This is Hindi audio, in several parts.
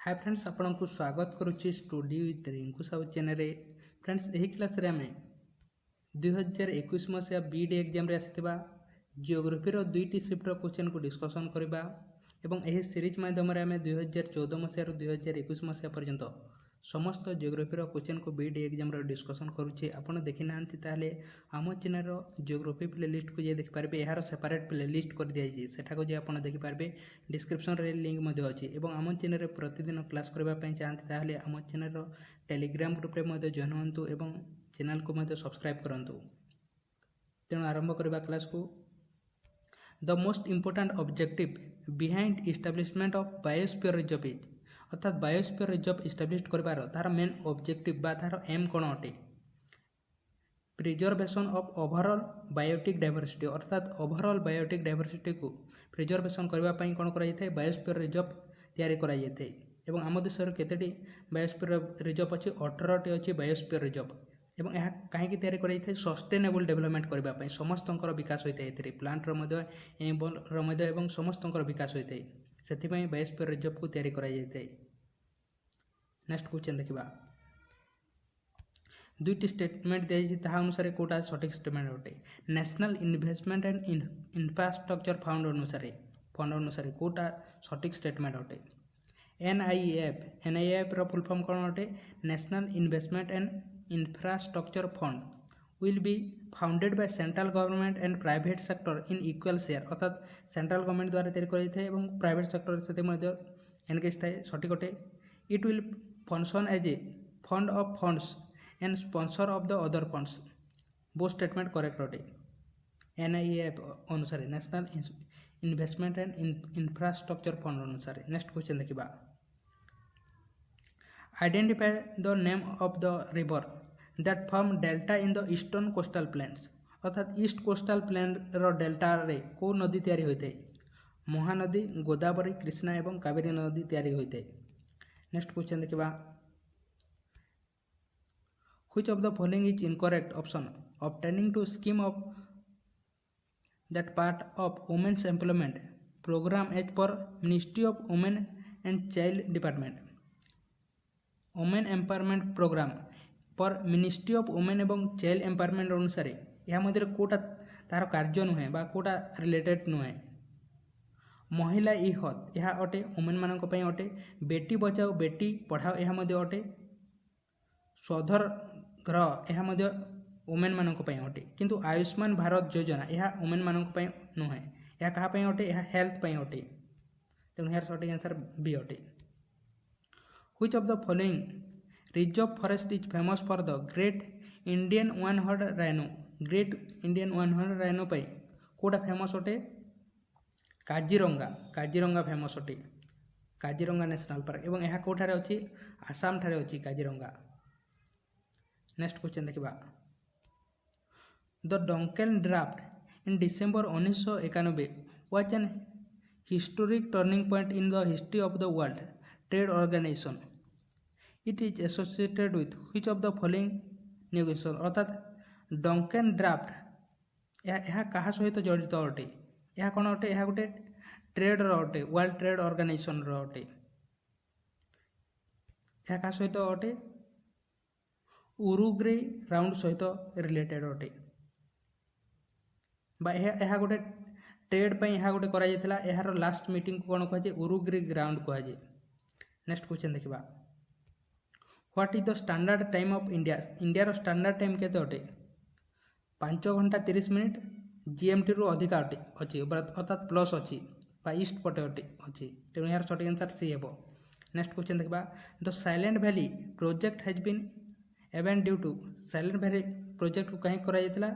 हाय फ्रेंड्स, आपन को स्वागत करुच्ची study with Rinku Sahu channel. Friends, यही क्लास रे आम 2021 मसीहा बीड एग्जाम आसाला जियोग्राफी दुईटी शिफ्टर क्वेश्चन को डिस्कसन करवा एवं यही सीरीज माध्यम आम 2014 मसीह 2021 मसीहा पर्यंत समस्त जियोग्राफी क्वेश्चन को बीड एग्जाम डिस्कसन करुचे। आपड़ देखी ना ताले आम चैनल जियोग्राफी प्लेलिस्ट को देखिपारे। यार सेपरेट प्लेलिस्ट कर दिखाई सेठाको जे आप देखिपारे। डिस्क्रिप्शन रे लिंक अच्छी और आम चैनल प्रतिदिन क्लास करने चाहते ताहले आम चैनल टेलीग्राम ग्रुप रे जॉइन हूँ और चैनल को सब्सक्राइब करूँ। तेणु आरंभ करवा क्लास को। The most important objective behind establishment of biosphere reserve is, अर्थात बायोस्फीयर रिजर्व इस्टाब्लिश कर तार मेन ऑब्जेक्टिव बा तार एम कौन अटे? Preservation of overall biotic diversity, अर्थात ओवरऑल बायोटिक डायवर्सिटी को प्रिजर्वेशन करने कौन कर बायोस्फीयर रिजर्व तैयारी कराई। एवं आम देश केतोटी बायोस्फीयर रिजर्व अच्छी? 18टी अच्छी बायोस्फीयर रिजर्व। एवं यह कहीं तैयारी कराई? सस्टेनेबल डेवलपमेंट करने समस्त विकास होता है। प्लांटर एनिमल एवं समस्त विकास होता है। से बायोस्फीयर रिजर्व को तैयारी कराई। नेक्स्ट क्वेश्चन देखा। दुईटी स्टेटमेंट दी अनुसार कौटा सठिक स्टेटमेंट अटे? National investment and infrastructure fund अनुसार कौटा सठिक स्टेटमेंट अटे? एनआईएफ फुल फॉर्म कौन अटे? National investment and infrastructure fund will be founded by central government and private sector in equal share, अर्थात सेंट्रल गवर्नमेंट द्वारा तैयारी कर प्राइवेट सेक्टर से एनगेज थाए। सठिक अटे? It will function as a fund of funds and sponsor of the other funds. वो स्टेटमेंट करेक्ट अटे। एनआईएफ अनुसार national investment and infrastructure fund अनुसार। नेक्स्ट क्वेश्चन देखा। Identify the name of the river that form delta in the eastern coastal plains, अर्थात ईस्ट कोस्टल प्लेन रो डेल्टा रे को नदी तैयारी होता है? महानदी, गोदावरी, कृष्णा एवं कावेरी नदी तैयारी होता है। नेक्स्ट क्वेश्चन देखा। Which of the following is incorrect option? Obtaining to scheme of that part of women's employment programme as per ministry of women and child department. Women empowerment programme per ministry of women एवं चाइल्ड एम्पावरमेंट अनुसार यह मध्य कौटा तार कार्य नुहे बा कौटा रिलेटेड नुहे? महिला इ हत यह अटे वुमेन मान अटे। बेटी बचाओ बेटी पढ़ाओ यह अटे। स्वधर ग्रह यह वुमेन मान अटे। किंतु आयुष्मान भारत योजना यह वुमेन मान नुहे। यह क्या अटे? यह हेल्थ अटे। तेणु यार सठिक आंसर बी अटे। Which of the following reserve forest is famous for the great Indian one horn rhino? Great Indian one horn rhino पाई कौटा फेमस अटे? काजीरंगा फेमस अटे। काजीरंगा नेशनल पार्क एवं यह कौटारे अच्छी? आसाम ठारे अच्छी काजीरंगा। नेक्स्ट क्वेश्चन देखा। The Dunkel draft in December 1991 was an historic turning point in the history of the World Trade Organization. It is associated with which of the following negotiation, अर्थात डंकेन ड्राफ्ट यह क्या सहित जड़ित अटे? यह कौन अटे? यह गोटे ट्रेड अटे, वर्ल्ड ट्रेड ऑर्गेनाइजेशन अटे। यह क्या सहित अटे? उरुग्वे राउंड सहित रिलेटेड अटे। यह गोटे ट्रेड यह गोटे करा यार लास्ट मीटिंग को कौन कहुए? उरुग्वे राउंड कहुए। नेक्स्ट क्वेश्चन देखा। What is the standard time of India? India standard time केते अटे? 5 घंटा 30 मिनिट जीएमटी रु अधिक अटे अच्छी, अर्थात प्लस अच्छी ईस्ट पटे अटे अच्छी। तेणु यार सठिक आंसर सी हे। नेक्स्ट क्वेश्चन देखा। The Silent Valley project has been abandoned due to, Silent Valley project को कहीं करा?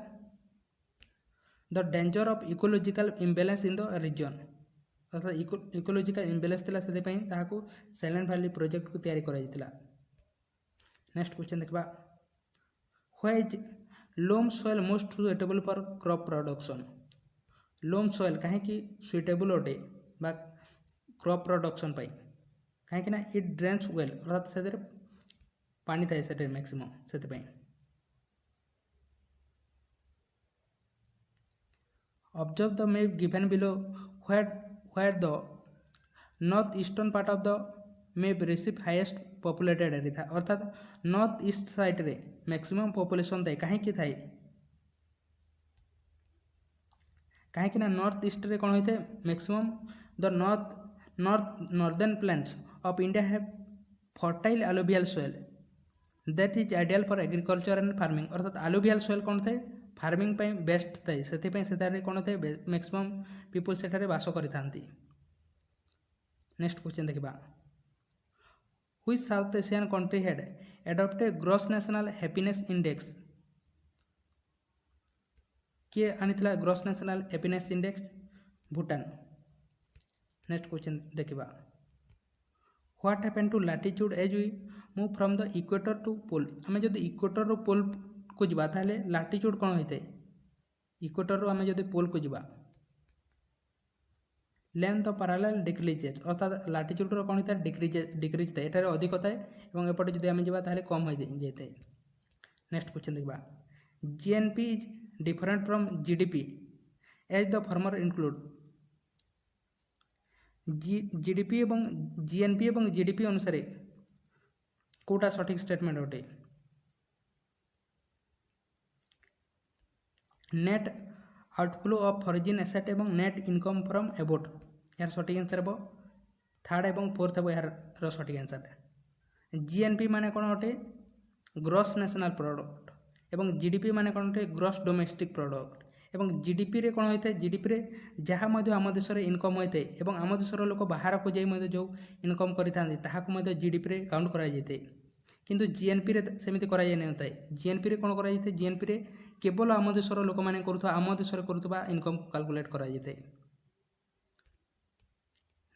The danger of ecological imbalance in the region, अर्थात इकोलॉजिकल इम्बैलेंस थिला से साइलेंट वैली प्रोजेक्ट को तैयारी करा। नेक्स्ट क्वेश्चन देखा। Why is loam soil most suitable for crop production? Loam soil कहीं सुइटेबल अटे बा क्रॉप प्रोडक्शन कहीं ना इट ड्रेन्स वेल, अर्थात से पानी थाए से मैक्सिमम से। Observe the map given below where the north eastern part of the में रिसीव हाईएस्ट पॉपुलेटेड एरिया था अर्थात नॉर्थ ईस्ट साइड रे मैक्सिमम पॉपुलेशन थाए कहीं थाए कहीं नॉर्थ ईस्ट रे कौन होते maximum the northern plains of India have fertile alluvial soil that is ideal for agriculture and farming अर्थात एलुवियल सॉइल कौन थाए फार्मिंग पे बेस्ट थाए से कौन थाए मैक्सिमम पीपल सेठारे बास करिथांती। नेक्स्ट क्वेश्चन देखा which South Asian country had adopted gross national happiness index किए आनीला gross national happiness index Bhutan. Next question देखा what happen to latitude as we move from the equator to pole आम जब इक्वेटर रू पोल को जीवा ताहले लैटिट्यूड कौन होता है इक्वेटर रू आम जब पोल को जीवा लेंथ ऑफ पैरेलल डिक्रीजेज अर्थात लैटिट्यूड रो कौन होता है डिक्रीज थाए एटारे अधिक थाए और एपटे जब आम जीवा ताहले कम हो जाए। नेक्स्ट क्वेश्चन देखा GNP is different from GDP as the former include GDP एवं जीएनपी एवं जीडीपी अनुसार कोटा सठिक स्टेटमेंट अटे net outflow of foreign asset एवं नेट इनकम फ्रॉम एबोट यार सठिक आंसर हे थर्ड एवं फोर्थ हे यार सठिक आंसर। जीएनपी माने कौन अटे ग्रॉस नेशनल प्रोडक्ट एवं जीडीपी माने कौन अटे ग्रॉस डोमेस्टिक प्रोडक्ट एवं जीडीपी रे कौन होता है जीडीपी रे जहाँ आम देश इनकम होता है और आम देशर लोक बाहर को जाई जो इनकम करें जीडीपी रे काउंट करा जाए किंतु जीएनपी रे सेमिति करा जाए नहीं था जीएनपी रे कौन करा जाए जीएनपी रे केवल आम देशर लोक मैंने आम देश करुवा इनकम को कैलकुलेट करा जाए।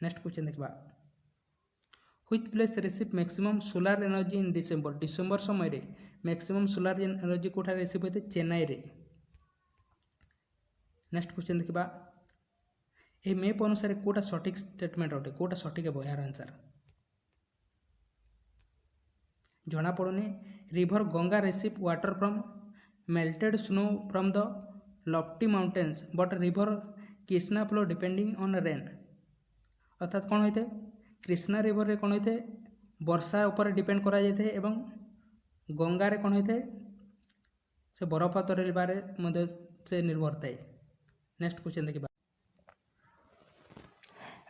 नेक्स्ट क्वेश्चन देखा which place receive maximum solar energy in December समय रे मैक्सिमम सोलार एनर्जी कोठा रिसीव होते चेन्नई रे। नेक्स्ट क्वेश्चन देखा ये मैप अनुसार कोटा सठिक स्टेटमेंट अटे कोटा सठिक हे यार आंसर जना पड़ुनी river Ganga receive water from melted snow from the lofty mountains but river Krishna flow depending on rain अर्थात कौन होते कृष्णा रिवर रे कौन होते वर्षा उपर डिपेंड करा जाए एवं गंगा रे कौन होते से बरफ तैरबारे से निर्भर थाए। नेक्स्ट क्वेश्चन देखा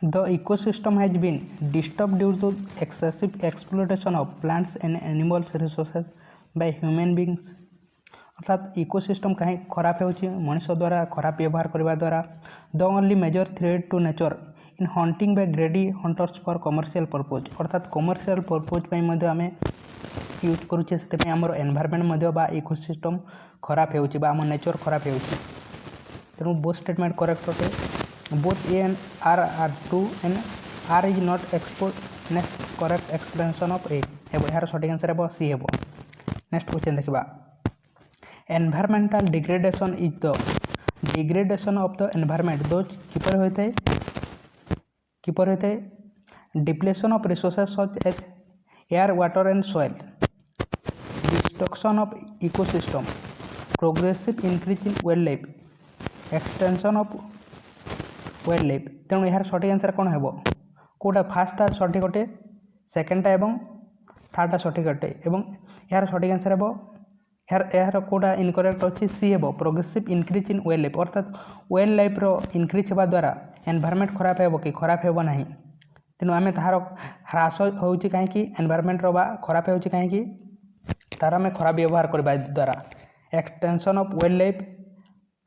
the ecosystem has been disturb due to excessive exploitation of plants and animals resources by human beings अर्थात इकोसिस्टम कहीं खराब हो मनुष्य द्वारा खराब व्यवहार करने द्वारा the only major threat to nature in hunting by greedy hunters for commercial purpose अर्थात कमर्शियल पर्पज आम यूज करुचे से आमर एनवायरनमेंट इकोसिस्टम खराब हो नेचर खराब हो तेणु बोथ स्टेटमेंट करेक्ट अटे both A and R are true and R is not एक्सपोज नेक्स्ट करेक्ट एक्सप्लेनेशन ऑफ ए यार सठिक आंसर हे सी हे। नेक्स्ट क्वेश्चन देखा environmental degradation is the degradation of the environment दो किपर होता है depletion of resources such as air water and soil destruction of ecosystem progressive increase in wild life extension of wild life तेणु यार सठिक आंसर कौन है कौटा फार्स्टा सठिक अटे सेकेंडटा एवं थर्डटा सठिक अटे यार सठिक आंसर हे यार कौटा इनकरेक्ट अच्छी सी हे progressive increase in wild life अर्थात वाइल्ड लाइफ रो इंक्रीज होगा द्वारा एनवायरनमेंट खराब हो कि खराब हो ना तेणु आम तार ह्रास हो कहीं एनवायरनमेंट रो खराब हो कहीं तार आम खराब व्यवहार करवा द्वारा extension of wild life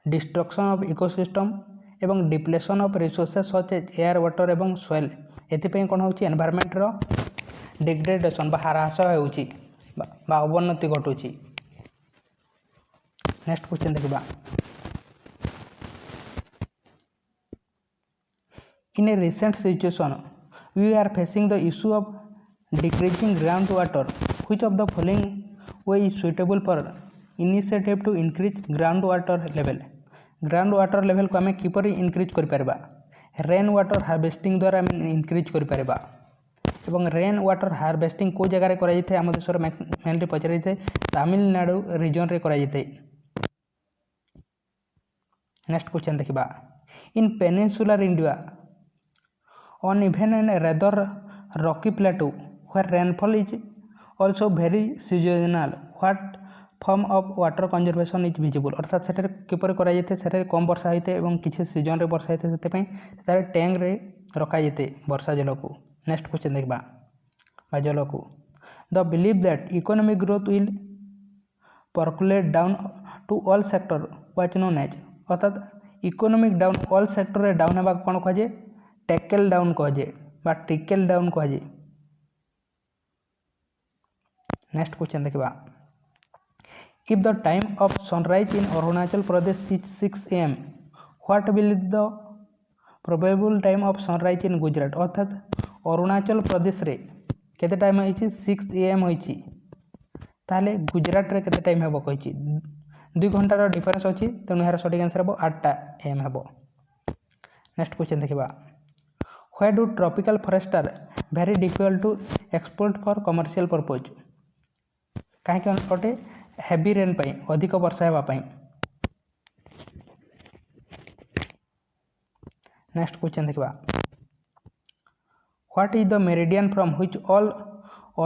destruction of ecosystem एवं depletion of resources such as air water एवं सॉइल एपाई कौन हो एनवायरनमेंट रो डिग्रेडेशन ह्रास हो अवनति घटुची। नेक्स्ट क्वेश्चन देखा in a recent situation we are facing the issue of decreasing ground water which of the following way is suitable for initiative to increase ground water level को आम किपर इंक्रीज कर रेन वाटर हार्वेस्टिंग द्वारा आम इंक्रीज कर रेन वाटर हार्वेस्टिंग को जगह कर आम देश मेनली पचार तमिलनाडु रिजन रे कर। नेक्स्ट क्वेश्चन देखा in peninsular India uneven and rather rocky plateau where rainfall is also very seasonal. What form of water conservation is visible? अर्थात सेठारे किपर करा जायते सेठारे कम वर्षा होते एवं किसी सीजन रे वर्षा होते सेते पई सेठारे टैंक रे रखा जायते वर्षा जल को. नेक्स्ट क्वेश्चन देखबा बा जल को. The believe that economic growth will percolate down to all sector was known as. अर्थात इकोनॉमिक डाउन ऑल सेक्टर रे डाउन हेबा कोन कह जे टैकल डाउन कह जे बा ट्रिकल डाउन कह जे. नेक्स्ट क्वेश्चन देखबा. If the time of sunrise in Arunachal Pradesh is 6 am, what will the probable time of sunrise in Gujarat. अर्थात अरुणाचल प्रदेश रे केते टाइम होइछि 6 am होइछि ताले गुजरात रे केते टाइम हेबो कहिछि 2 घंटार डिफरेंस अछि तेनु यार सटीक आंसर हेबो 8 am हेबो. नेक्स्ट क्वेश्चन देखिबा. Why do tropical forest are very difficult to export for commercial purpose. काहे कि अटे हेवी रेन पई अधिक वर्षा हेबा पई. नेक्स्ट क्वेश्चन देखिबा. What is the meridian from which all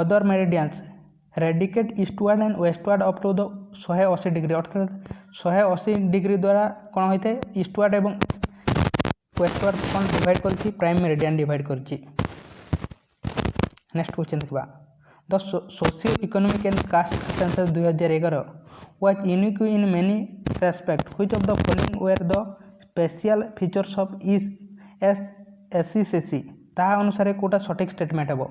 other meridians radiate eastward and westward up to the 180 degree. अर्थात 180 डिग्री द्वारा कौन होते ईस्टवर्ड एवं वेस्टवर्ड कौन डिवाइड करछि प्राइम मेरिडियन डिवाइड करछि. नेक्स्ट क्वेश्चन देखबा. The socio economic and caste census 2011 was unique in many respect. Which of the following were the special features of this SCC. ताहा अनुसार कोटा सटीक स्टेटमेंट हेबो.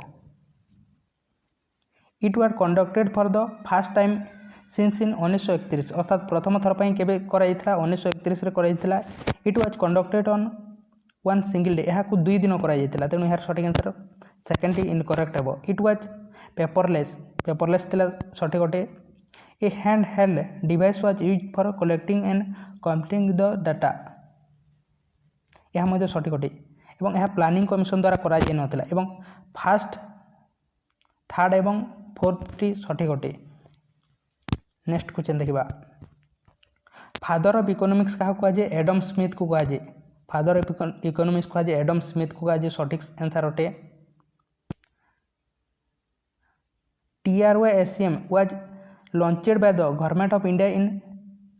It was conducted for the first time since in 1931. अर्थात प्रथम थर पर केबे कराइथिला 1931 रे कराइथिला. It was conducted on one single day. यहाँ को 2 दिन कराइथिला तेणु यार सटीक आंसर सेकंड इनकरेक्ट हेबो. It was paperless. पेपरलेस थिला सटीक गोटे. A hand held device was used for collecting and completing the data. यह मध्य सटीक गोटे एवं यह प्लानिंग कमिशन द्वारा करा जाय नथिला एवं फर्स्ट थर्ड एवं फोर्थ टी सटीक गोटे. नेक्स्ट क्वेश्चन देखिबा. फादर ऑफ इकोनॉमिक्स कहा कह जे एडम स्मिथ को कह जे. फादर ऑफ इकोनॉमिक्स कह जे एडम स्मिथ को कह जे सटीक आंसर अटे. TRYSCM was launched by the government of India in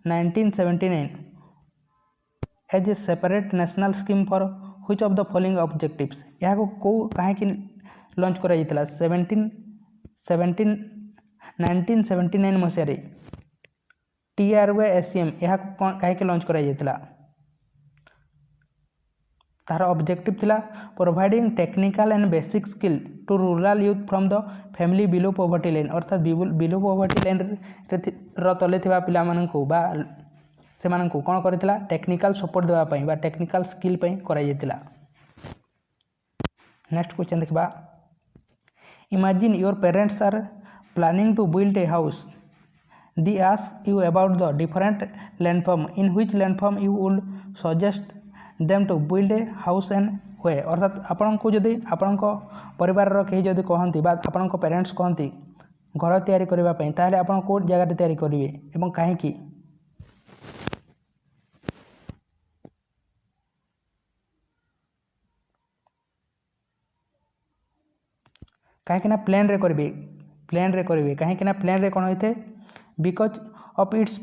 1979 as a separate national scheme for which of the following objectives. यहाँ को कहीं कि लॉन्च करा जाइतिला 1979 मसीह TRYSCM यहाँ कहीं कि लॉन्च करा जाइतिला. तार ऑब्जेक्टिव थिला providing technical and basic skill to rural youth from the family below poverty line. अर्थात बिलो पॉवर्टी लाइन रे तले थिबा पिला माननकु बा से माननकु कोन करथिला टेक्निकल सपोर्ट देबा पई बा टेक्निकल स्किल पई करा जाइतिला. नेक्स्ट क्वेश्चन देखबा. Imagine your parents are planning to build a house. They ask you about the different landform in which landform you would suggest them to build a house and way. अर्थात आपण को जदि आपण परिवार रो कहीं जदि कहंती बा आपण पेरेंट्स कहंती घर तैयारी करबा पई ताहले आपण को जगह रे तैयारी करिवे एवं काहे की. काहे कि ना प्लेन रे करिवे. प्लेन रे करिवे काहे कि ना प्लेन रे कोन होइते because of its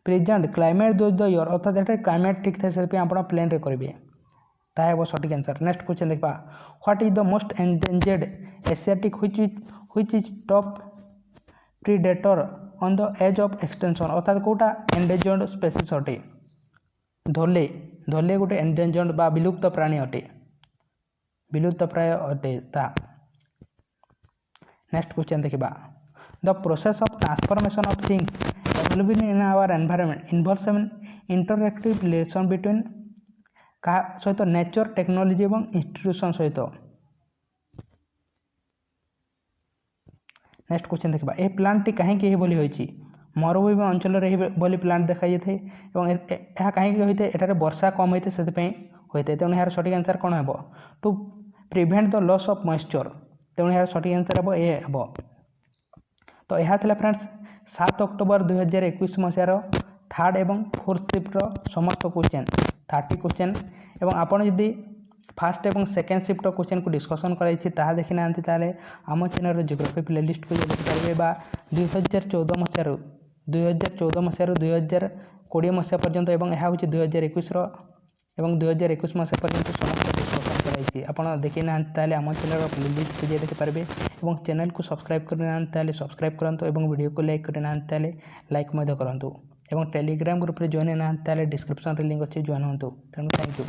present climate दो द ईयर. अर्थात एटा क्लाइमेट ठीक थे से आपण प्लेन रे करिवे. ताहे वो सटीक आंसर. नेक्स्ट क्वेश्चन देखबा. What is the most endangered Asiatic which is top predator on the edge of extension. अर्थात कोटा एंडेंजर्ड स्पीशीज अटे. धोले धोले गोटे एंडेंजर्ड बा विलुप्त प्राणी अटे. विलुप्त प्राय अटे ता. नेक्स्ट क्वेश्चन देखिबा. The process of transformation of things available in our environment involves an interactive relation between का सहित नेचर टेक्नोलॉजी एवं इंस्टीट्यूशन सहित. नेक्स्ट क्वेश्चन देखबा. ए प्लांट टी काहे के बोली होइछि मरुभूमि अंचल रे बोली प्लांट देखा जाय एवं एहा काहे के होइते एटारे वर्षा कम होइते सेते पई होइते. तेणु यार सटीक आंसर कोन हेबो to prevent the loss of moisture. तेणु यार सटीक आंसर हेबो ए हेबो. तो यह थिला फ्रेंड्स 7 अक्टोबर 2021 मसीहार थर्ड एवं फोर्थ शिफ्ट रो समस्त क्वेश्चन 30 क्वेश्चन. एवं आपण जदि फास्ट एवं सेकेंड शिफ्ट क्वेश्चन को डिस्कसन कराई ताहा देखी ना ताले आम चैनल जियोग्राफी प्लेलिस्ट को देखिपारे 2014 मसीह 2020 मसीहा पर्यंत एवं यह हूँ 2021 एवं 2021 मसीहा पर्यंत समस्त डिस्कसन कराई आप देखी ना आम चैनल प्लेलिस्ट को देखिपारे और चैनल को सब्सक्राइब करना सब्सक्राइब करूँ और वीडियो को लाइक करना लाइक करूँ और टेलीग्राम ग्रुप में जॉइन होना डिस्क्रिप्शन लिंक अच्छे जॉइन हूँ तेणु थैंक यू।